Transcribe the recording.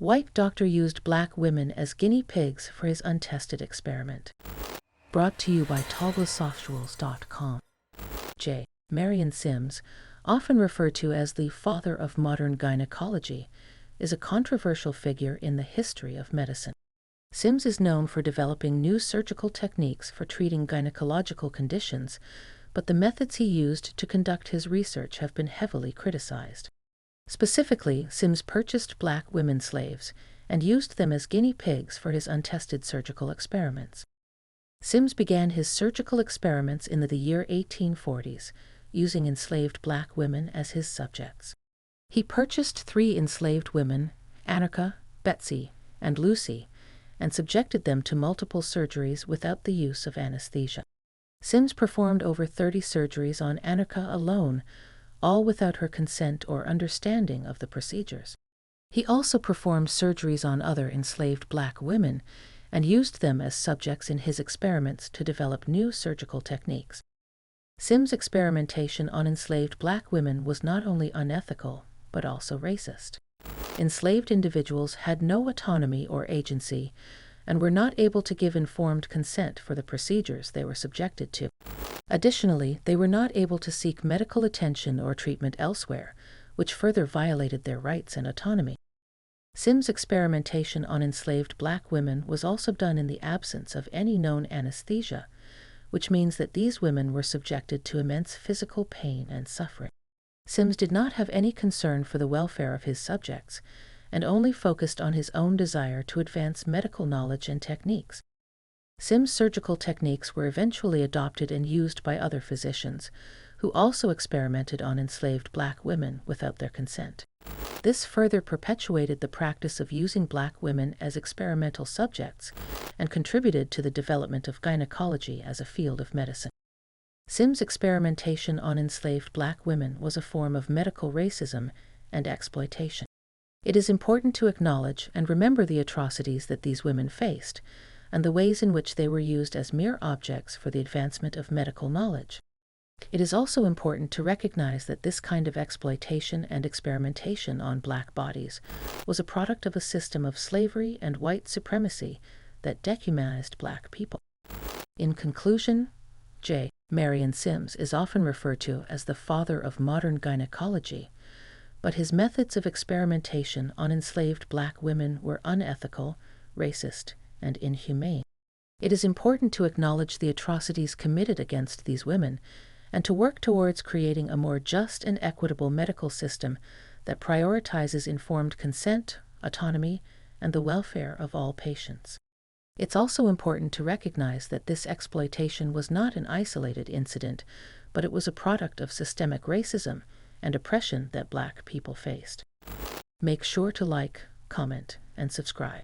White doctor used black women as guinea pigs for his untested experiment. Brought to you by togglesoftwells.com. J. Marion Sims, often referred to as the father of modern gynecology, is a controversial figure in the history of medicine. Sims is known for developing new surgical techniques for treating gynecological conditions, but the methods he used to conduct his research have been heavily criticized. Specifically, Sims purchased black women slaves and used them as guinea pigs for his untested surgical experiments. Sims began his surgical experiments in the year 1840s, using enslaved black women as his subjects. He purchased 3 enslaved women, Anarcha, Betsy, and Lucy, and subjected them to multiple surgeries without the use of anesthesia. Sims performed over 30 surgeries on Anarcha alone, all without her consent or understanding of the procedures. He also performed surgeries on other enslaved black women and used them as subjects in his experiments to develop new surgical techniques. Sims' experimentation on enslaved black women was not only unethical, but also racist. Enslaved individuals had no autonomy or agency and were not able to give informed consent for the procedures they were subjected to. Additionally, they were not able to seek medical attention or treatment elsewhere, which further violated their rights and autonomy. Sims' experimentation on enslaved black women was also done in the absence of any known anesthesia, which means that these women were subjected to immense physical pain and suffering. Sims did not have any concern for the welfare of his subjects, and only focused on his own desire to advance medical knowledge and techniques. Sims' surgical techniques were eventually adopted and used by other physicians, who also experimented on enslaved black women without their consent. This further perpetuated the practice of using black women as experimental subjects and contributed to the development of gynecology as a field of medicine. Sims' experimentation on enslaved black women was a form of medical racism and exploitation. It is important to acknowledge and remember the atrocities that these women faced, and the ways in which they were used as mere objects for the advancement of medical knowledge. It is also important to recognize that this kind of exploitation and experimentation on black bodies was a product of a system of slavery and white supremacy that dehumanized black people. In conclusion, J. Marion Sims is often referred to as the father of modern gynecology, but his methods of experimentation on enslaved black women were unethical, racist, and inhumane. It is important to acknowledge the atrocities committed against these women and to work towards creating a more just and equitable medical system that prioritizes informed consent, autonomy, and the welfare of all patients. It's also important to recognize that this exploitation was not an isolated incident, but it was a product of systemic racism and oppression that black people faced. Make sure to like, comment, and subscribe.